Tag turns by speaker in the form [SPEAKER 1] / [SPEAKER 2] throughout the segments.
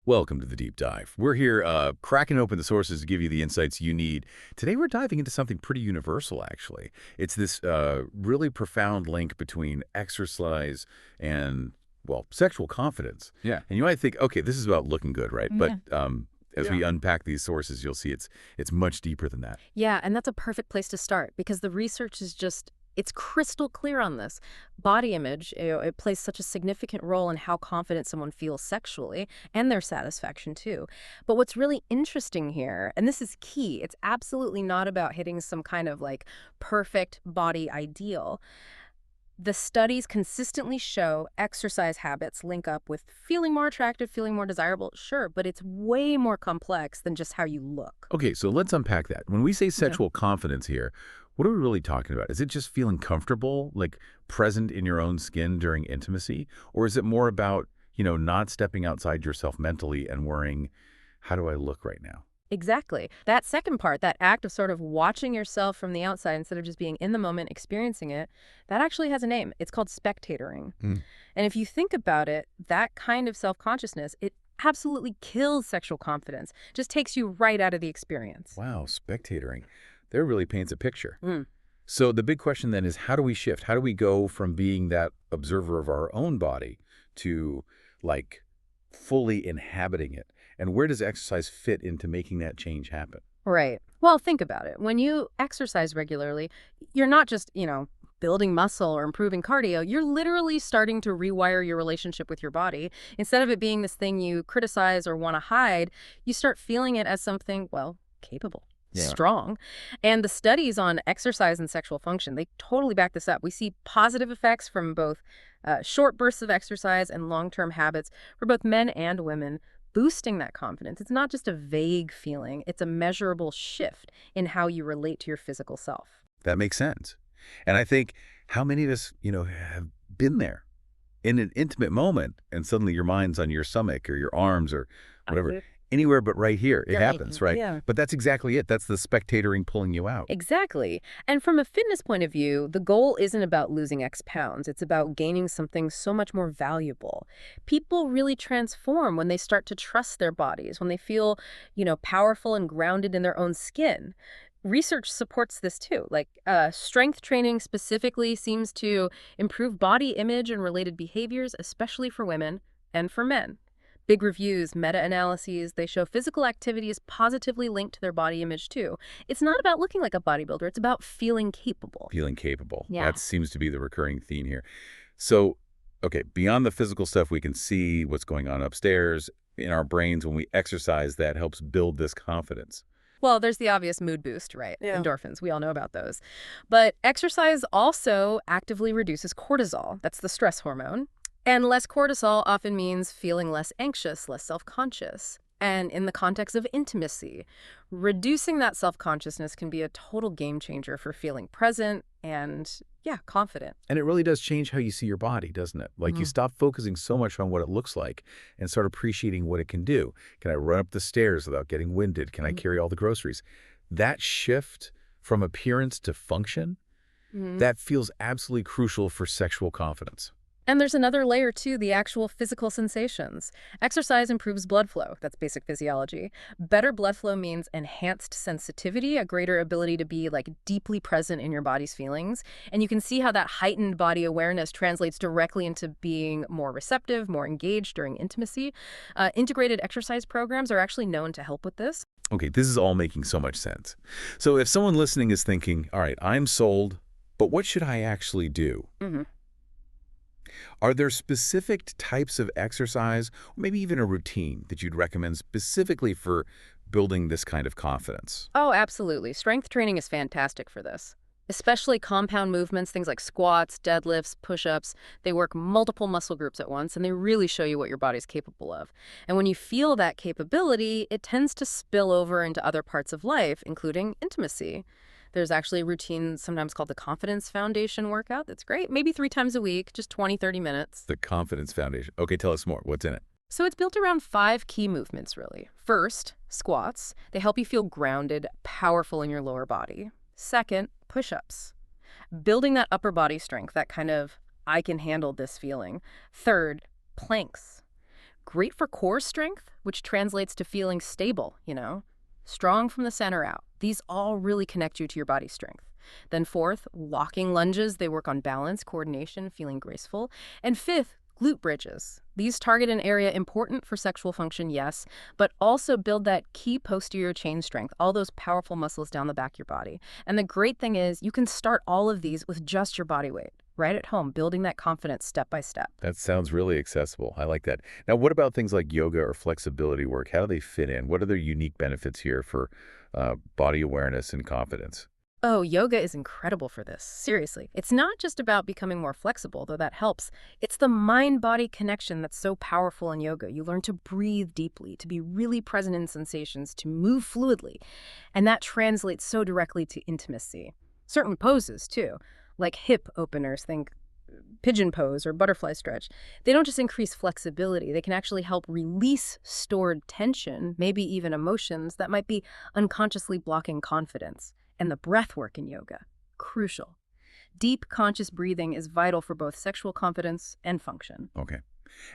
[SPEAKER 1] Welcome to the Deep Dive. We're here cracking open the sources to give you the insights you need. Today we're diving into something pretty universal, actually. It's this really profound link between exercise and, well, sexual confidence.
[SPEAKER 2] Yeah.
[SPEAKER 1] And you might think, okay, this is about looking good, right? But as we
[SPEAKER 2] Yeah.
[SPEAKER 1] unpack these sources, you'll see it's much deeper than that.
[SPEAKER 3] Yeah, and that's a perfect place to start because the research is just, it's crystal clear on this. Body image, it plays such a significant role in how confident someone feels sexually and their satisfaction too. But what's really interesting here, and this is key, it's absolutely not about hitting some kind of like perfect body ideal. The studies consistently show exercise habits link up with feeling more attractive, feeling more desirable, sure, but it's way more complex than just how you look.
[SPEAKER 1] Okay, so let's unpack that. When we say
[SPEAKER 3] Yeah.
[SPEAKER 1] sexual confidence here, what are we really talking about? Is it just feeling comfortable, like present in your own skin during intimacy? Or is it more about, not stepping outside yourself mentally and worrying, how do I look right now?
[SPEAKER 3] Exactly. That second part, that act of sort of watching yourself from the outside instead of just being in the moment experiencing it, that actually has a name. It's called spectatoring.
[SPEAKER 1] Mm.
[SPEAKER 3] And if you think about it, that kind of self-consciousness, it absolutely kills sexual confidence, just takes you right out of the experience.
[SPEAKER 1] Wow, spectatoring. That really paints a picture.
[SPEAKER 3] Mm.
[SPEAKER 1] So the big question then is, how do we shift? How do we go from being that observer of our own body to, like, fully inhabiting it? And where does exercise fit into making that change happen?
[SPEAKER 3] Right. Well, think about it. When you exercise regularly, you're not just, building muscle or improving cardio. You're literally starting to rewire your relationship with your body. Instead of it being this thing you criticize or want to hide, you start feeling it as something, well, capable.
[SPEAKER 2] Yeah.
[SPEAKER 3] Strong. And the studies on exercise and sexual function, they totally back this up. We see positive effects from both short bursts of exercise and long-term habits for both men and women, boosting that confidence. It's not just a vague feeling. It's a measurable shift in how you relate to your physical self.
[SPEAKER 1] That makes sense. And I think how many of us, have been there in an intimate moment and suddenly your mind's on your stomach or your arms or whatever. Anywhere but right here. It happens, right?
[SPEAKER 3] Yeah.
[SPEAKER 1] But that's exactly it. That's the spectatoring pulling you out.
[SPEAKER 3] Exactly. And from a fitness point of view, the goal isn't about losing X pounds. It's about gaining something so much more valuable. People really transform when they start to trust their bodies, when they feel, powerful and grounded in their own skin. Research supports this too. Like strength training specifically seems to improve body image and related behaviors, especially for women and for men. Big reviews, meta-analyses, they show physical activity is positively linked to their body image too. It's not about looking like a bodybuilder, it's about feeling capable.
[SPEAKER 1] Feeling capable.
[SPEAKER 3] Yeah.
[SPEAKER 1] That seems to be the recurring theme here. So, okay, beyond the physical stuff, we can see what's going on upstairs in our brains when we exercise. That helps build this confidence.
[SPEAKER 3] Well, there's the obvious mood boost, right?
[SPEAKER 2] Yeah.
[SPEAKER 3] Endorphins, we all know about those. But exercise also actively reduces cortisol. That's the stress hormone. And less cortisol often means feeling less anxious, less self-conscious. And in the context of intimacy, reducing that self-consciousness can be a total game changer for feeling present and, confident.
[SPEAKER 1] And it really does change how you see your body, doesn't it? Like you stop focusing so much on what it looks like and start appreciating what it can do. Can I run up the stairs without getting winded? Can I carry all the groceries? That shift from appearance to function, that feels absolutely crucial for sexual confidence.
[SPEAKER 3] And there's another layer too, the actual physical sensations. Exercise improves blood flow. That's basic physiology. Better blood flow means enhanced sensitivity, a greater ability to be like deeply present in your body's feelings. And you can see how that heightened body awareness translates directly into being more receptive, more engaged during intimacy. Integrated exercise programs are actually known to help with this.
[SPEAKER 1] Okay, this is all making so much sense. So if someone listening is thinking, all right, I'm sold, but what should I actually do? Are there specific types of exercise, or maybe even a routine, that you'd recommend specifically for building this kind of confidence?
[SPEAKER 3] Oh, absolutely. Strength training is fantastic for this. Especially compound movements, things like squats, deadlifts, push-ups. They work multiple muscle groups at once, and they really show you what your body's capable of. And when you feel that capability, it tends to spill over into other parts of life, including intimacy. There's actually a routine sometimes called the Confidence Foundation workout. That's great. Maybe 3 times a week, just 20, 30 minutes.
[SPEAKER 1] The Confidence Foundation. Okay, tell us more. What's in it?
[SPEAKER 3] So it's built around 5 key movements, really. First, squats. They help you feel grounded, powerful in your lower body. Second, push-ups. Building that upper body strength, that kind of, I can handle this feeling. Third, planks. great for core strength, which translates to feeling stable, strong from the center out. These all really connect you to your body strength. Then fourth, walking lunges. They work on balance, coordination, feeling graceful. And fifth, glute bridges. These target an area important for sexual function, yes, but also build that key posterior chain strength, all those powerful muscles down the back of your body. And the great thing is you can start all of these with just your body weight, right at home, building that confidence step by step.
[SPEAKER 1] That sounds really accessible. I like that. Now, what about things like yoga or flexibility work? How do they fit in? What are their unique benefits here for body awareness and confidence?
[SPEAKER 3] Oh, yoga is incredible for this. Seriously. It's not just about becoming more flexible, though that helps. It's the mind-body connection that's so powerful in yoga. You learn to breathe deeply, to be really present in sensations, to move fluidly. And that translates so directly to intimacy. Certain poses, too, like hip openers, think pigeon pose or butterfly stretch. They don't just increase flexibility. They can actually help release stored tension, maybe even emotions that might be unconsciously blocking confidence. And the breath work in yoga, crucial. Deep, conscious breathing is vital for both sexual confidence and function.
[SPEAKER 1] Okay.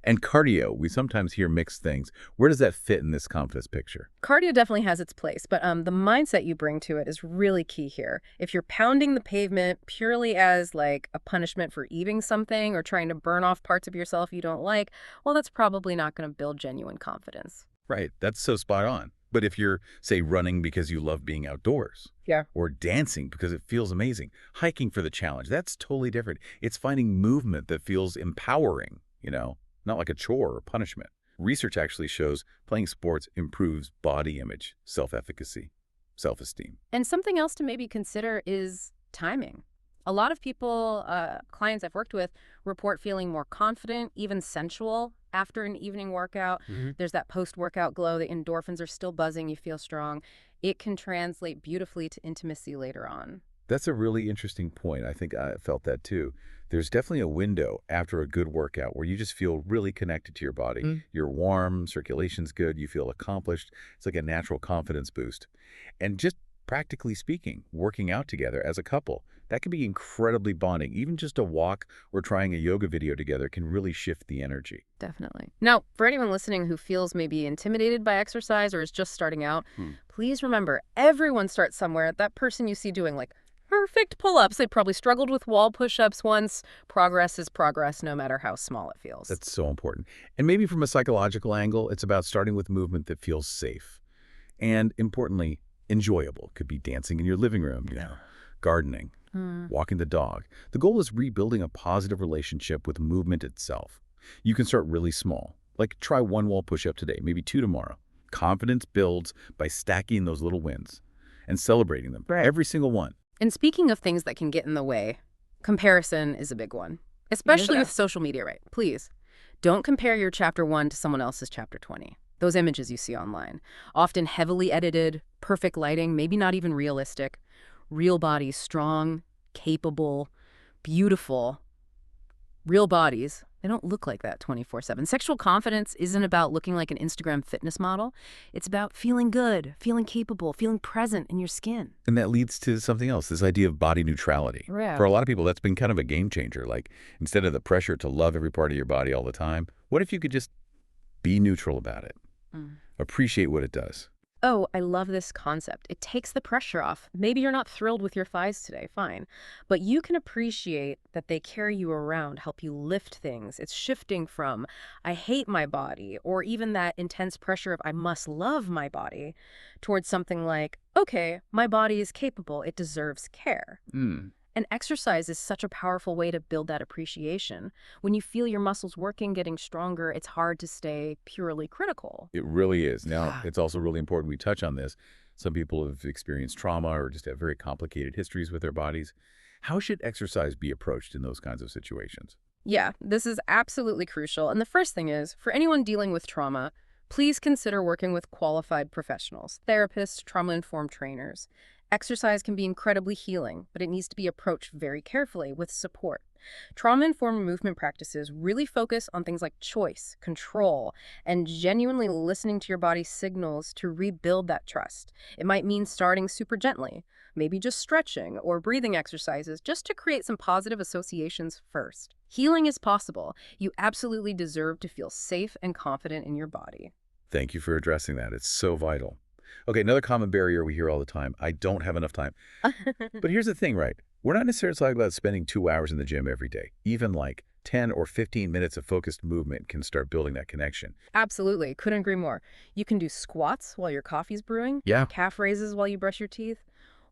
[SPEAKER 1] And cardio, we sometimes hear mixed things. Where does that fit in this confidence picture?
[SPEAKER 3] Cardio definitely has its place, but the mindset you bring to it is really key here. If you're pounding the pavement purely as like a punishment for eating something or trying to burn off parts of yourself you don't like, well, that's probably not going to build genuine confidence.
[SPEAKER 1] Right. That's so spot on. But if you're, say, running because you love being outdoors,
[SPEAKER 3] yeah,
[SPEAKER 1] or dancing because it feels amazing, hiking for the challenge, that's totally different. It's finding movement that feels empowering, not like a chore or punishment. Research actually shows playing sports improves body image, self-efficacy, self-esteem.
[SPEAKER 3] And something else to maybe consider is timing. A lot of people, clients I've worked with, report feeling more confident, even sensual after an evening workout. There's that post-workout glow. The endorphins are still buzzing. You feel strong. It can translate beautifully to intimacy later on.
[SPEAKER 1] That's a really interesting point. I think I felt that too. There's definitely a window after a good workout where you just feel really connected to your body. You're warm, circulation's good, you feel accomplished. It's like a natural confidence boost. And just practically speaking, working out together as a couple, that can be incredibly bonding. Even just a walk or trying a yoga video together can really shift the energy.
[SPEAKER 3] Definitely. Now, for anyone listening who feels maybe intimidated by exercise or is just starting out, please remember, everyone starts somewhere. That person you see doing like perfect pull-ups, they probably struggled with wall push-ups once. Progress is progress, no matter how small it feels.
[SPEAKER 1] That's so important. And maybe from a psychological angle, it's about starting with movement that feels safe. And importantly, enjoyable. Could be dancing in your living room, gardening, walking the dog. The goal is rebuilding a positive relationship with movement itself. You can start really small, like try one wall push-up today, maybe 2 tomorrow. Confidence builds by stacking those little wins and celebrating them, every single one.
[SPEAKER 3] And speaking of things that can get in the way, comparison is a big one, especially with social media, right? Please, don't compare your chapter 1 to someone else's chapter 20. Those images you see online, often heavily edited, perfect lighting, maybe not even realistic. Real bodies, strong, capable, beautiful. Real bodies, they don't look like that 24/7. Sexual confidence isn't about looking like an Instagram fitness model. It's about feeling good, feeling capable, feeling present in your skin.
[SPEAKER 1] And that leads to something else, this idea of body neutrality.
[SPEAKER 3] Yeah.
[SPEAKER 1] For a lot of people, that's been kind of a game changer. Like, instead of the pressure to love every part of your body all the time, what if you could just be neutral about it? Appreciate what it does.
[SPEAKER 3] Oh, I love this concept. It takes the pressure off. Maybe you're not thrilled with your thighs today, fine. But you can appreciate that they carry you around, help you lift things. It's shifting from, I hate my body, or even that intense pressure of, I must love my body, towards something like, okay, my body is capable. It deserves care. And exercise is such a powerful way to build that appreciation. When you feel your muscles working, getting stronger, it's hard to stay purely critical.
[SPEAKER 1] It really is. Now, it's also really important we touch on this. Some people have experienced trauma or just have very complicated histories with their bodies. How should exercise be approached in those kinds of situations?
[SPEAKER 3] Yeah, this is absolutely crucial. And the first thing is, for anyone dealing with trauma, please consider working with qualified professionals, therapists, trauma-informed trainers. Exercise can be incredibly healing, but it needs to be approached very carefully with support. Trauma-informed movement practices really focus on things like choice, control, and genuinely listening to your body's signals to rebuild that trust. It might mean starting super gently, maybe just stretching or breathing exercises, just to create some positive associations first. Healing is possible. You absolutely deserve to feel safe and confident in your body.
[SPEAKER 1] Thank you for addressing that. It's so vital. Okay, another common barrier we hear all the time, I don't have enough time. But here's the thing, right? We're not necessarily talking about spending 2 hours in the gym every day. Even like 10 or 15 minutes of focused movement can start building that connection.
[SPEAKER 3] Absolutely. Couldn't agree more. You can do squats while your coffee's brewing,
[SPEAKER 1] Yeah.
[SPEAKER 3] calf raises while you brush your teeth,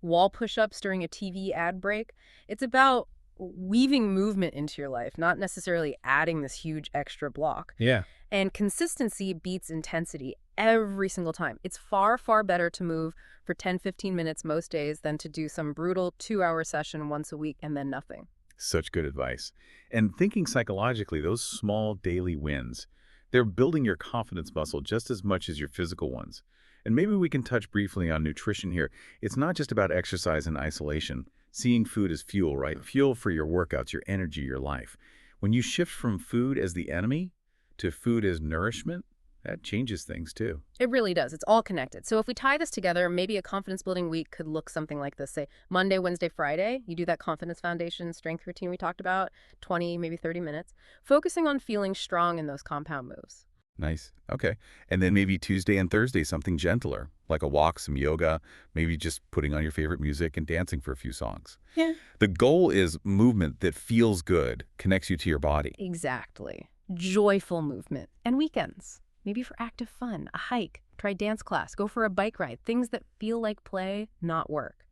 [SPEAKER 3] wall push-ups during a TV ad break. It's about weaving movement into your life, not necessarily adding this huge extra block.
[SPEAKER 1] Yeah.
[SPEAKER 3] And consistency beats intensity every single time. It's far, far better to move for 10, 15 minutes most days than to do some brutal 2-hour session once a week and then nothing.
[SPEAKER 1] Such good advice. And thinking psychologically, those small daily wins, they're building your confidence muscle just as much as your physical ones. And maybe we can touch briefly on nutrition here. It's not just about exercise in isolation. Seeing food as fuel, right? Fuel for your workouts, your energy, your life. When you shift from food as the enemy to food as nourishment, that changes things too.
[SPEAKER 3] It really does. It's all connected. So if we tie this together, maybe a confidence building week could look something like this. Say Monday, Wednesday, Friday, you do that confidence foundation strength routine we talked about, 20, maybe 30 minutes, focusing on feeling strong in those compound moves.
[SPEAKER 1] Nice. Okay. And then maybe Tuesday and Thursday, something gentler, like a walk, some yoga, maybe just putting on your favorite music and dancing for a few songs.
[SPEAKER 3] Yeah.
[SPEAKER 1] The goal is movement that feels good, connects you to your body.
[SPEAKER 3] Exactly. Joyful movement. And weekends. Maybe for active fun, a hike, try dance class, go for a bike ride, things that feel like play, not work.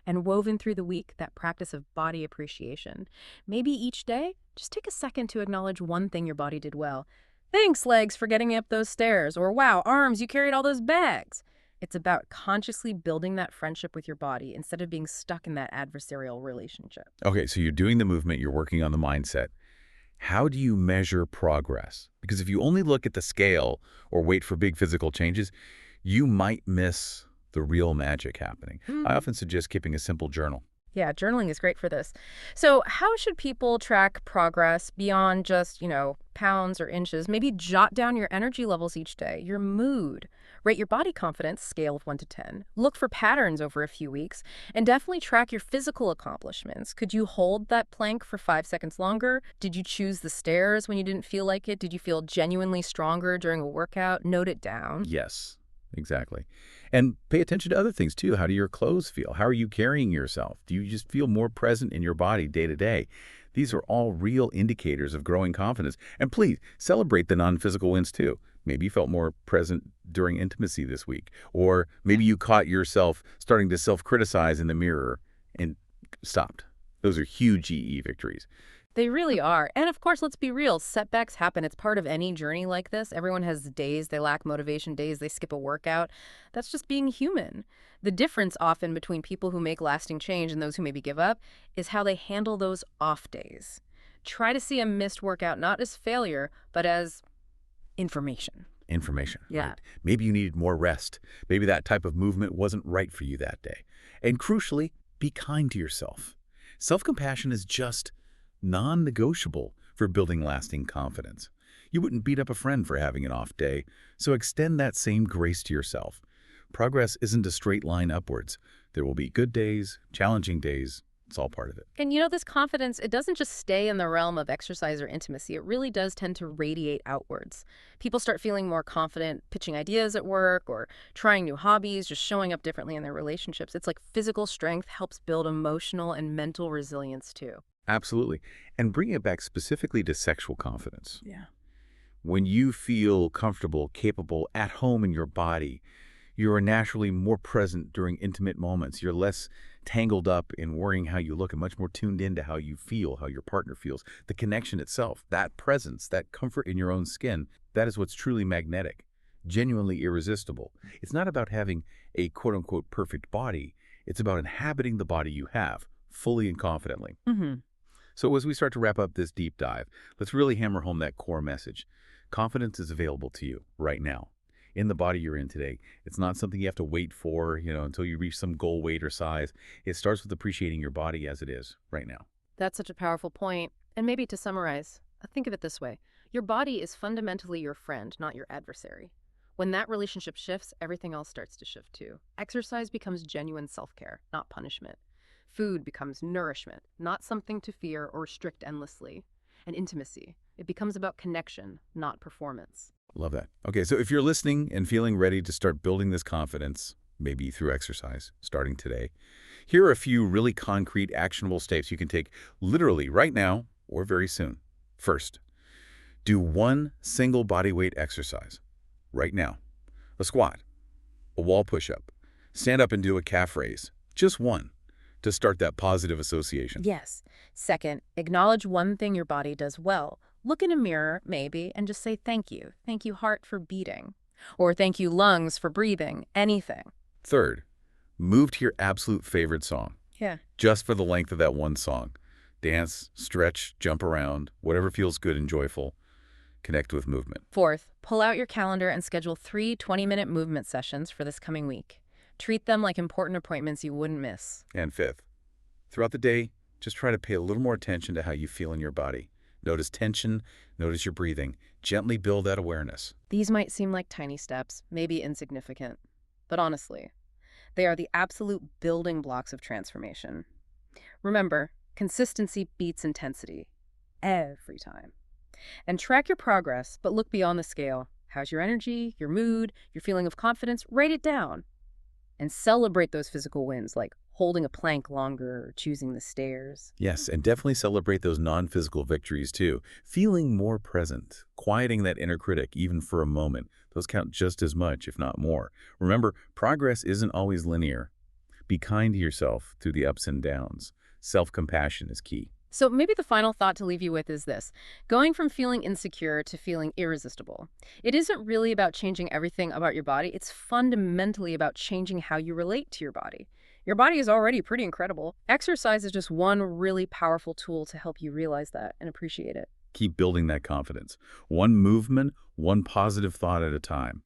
[SPEAKER 3] And woven through the week, that practice of body appreciation. Maybe each day, just take a second to acknowledge one thing your body did well. Thanks, legs, for getting up those stairs. Or wow, arms, you carried all those bags. It's about consciously building that friendship with your body instead of being stuck in that adversarial relationship.
[SPEAKER 1] Okay, so you're doing the movement, you're working on the mindset. How do you measure progress? Because if you only look at the scale or wait for big physical changes, you might miss the real magic happening. I often suggest keeping a simple journal.
[SPEAKER 3] Yeah, journaling is great for this. So how should people track progress beyond just, pounds or inches? Maybe jot down your energy levels each day, your mood, rate your body confidence, scale of 1 to 10. Look for patterns over a few weeks, and definitely track your physical accomplishments. Could you hold that plank for 5 seconds longer? Did you choose the stairs when you didn't feel like it? Did you feel genuinely stronger during a workout? Note it down.
[SPEAKER 1] Yes, exactly. And pay attention to other things too. How do your clothes feel? How are you carrying yourself? Do you just feel more present in your body day to day? These are all real indicators of growing confidence. And please celebrate the non-physical wins too. Maybe you felt more present during intimacy this week, or maybe you caught yourself starting to self-criticize in the mirror and stopped. Those are huge EE victories.
[SPEAKER 3] They really are. And of course, let's be real, setbacks happen. It's part of any journey like this. Everyone has days they lack motivation, days they skip a workout. That's just being human. The difference often between people who make lasting change and those who maybe give up is how they handle those off days. Try to see a missed workout not as failure, but as information.
[SPEAKER 1] Information.
[SPEAKER 3] Yeah.
[SPEAKER 1] Right? Maybe you needed more rest. Maybe that type of movement wasn't right for you that day. And crucially, be kind to yourself. Self-compassion is just non-negotiable for building lasting confidence. You wouldn't beat up a friend for having an off day, so extend that same grace to yourself. Progress isn't a straight line upwards. There will be good days, challenging days. It's all part of it.
[SPEAKER 3] And this confidence, it doesn't just stay in the realm of exercise or intimacy. It really does tend to radiate outwards. People start feeling more confident pitching ideas at work or trying new hobbies, just showing up differently in their relationships. It's like physical strength helps build emotional and mental resilience too.
[SPEAKER 1] Absolutely. And bringing it back specifically to sexual confidence.
[SPEAKER 3] Yeah.
[SPEAKER 1] When you feel comfortable, capable, at home in your body, you are naturally more present during intimate moments. You're less tangled up in worrying how you look and much more tuned into how you feel, how your partner feels. The connection itself, that presence, that comfort in your own skin, that is what's truly magnetic, genuinely irresistible. It's not about having a quote-unquote perfect body. It's about inhabiting the body you have, fully and confidently.
[SPEAKER 3] Mm-hmm.
[SPEAKER 1] So as we start to wrap up this deep dive, let's really hammer home that core message. Confidence is available to you right now, in the body you're in today. It's not something you have to wait for, until you reach some goal weight or size. It starts with appreciating your body as it is right now.
[SPEAKER 3] That's such a powerful point. And maybe to summarize, think of it this way. Your body is fundamentally your friend, not your adversary. When that relationship shifts, everything else starts to shift too. Exercise becomes genuine self-care, not punishment. Food becomes nourishment, not something to fear or restrict endlessly. And intimacy, it becomes about connection, not performance.
[SPEAKER 1] Love that. Okay, so if you're listening and feeling ready to start building this confidence, maybe through exercise, starting today, here are a few really concrete, actionable steps you can take literally right now or very soon. First, do one single body weight exercise right now. A squat, a wall push-up, stand up and do a calf raise. Just one to start that positive association.
[SPEAKER 3] Yes. Second, acknowledge one thing your body does well. Look in a mirror, maybe, and just say thank you. Thank you, heart, for beating. Or thank you, lungs, for breathing. Anything.
[SPEAKER 1] Third, move to your absolute favorite song.
[SPEAKER 3] Yeah.
[SPEAKER 1] Just for the length of that one song. Dance, stretch, jump around, whatever feels good and joyful. Connect with movement.
[SPEAKER 3] Fourth, pull out your calendar and schedule 3 20-minute movement sessions for this coming week. Treat them like important appointments you wouldn't miss.
[SPEAKER 1] And fifth, throughout the day, just try to pay a little more attention to how you feel in your body. Notice tension, notice your breathing. Gently build that awareness.
[SPEAKER 3] These might seem like tiny steps, maybe insignificant, but honestly, they are the absolute building blocks of transformation. Remember, consistency beats intensity. Every time. And track your progress, but look beyond the scale. How's your energy, your mood, your feeling of confidence? Write it down. And celebrate those physical wins, like holding a plank longer or choosing the stairs.
[SPEAKER 1] Yes, and definitely celebrate those non-physical victories too. Feeling more present, quieting that inner critic even for a moment. Those count just as much, if not more. Remember, progress isn't always linear. Be kind to yourself through the ups and downs. Self-compassion is key.
[SPEAKER 3] So maybe the final thought to leave you with is this. Going from feeling insecure to feeling irresistible. It isn't really about changing everything about your body. It's fundamentally about changing how you relate to your body. Your body is already pretty incredible. Exercise is just one really powerful tool to help you realize that and appreciate it.
[SPEAKER 1] Keep building that confidence. One movement, one positive thought at a time.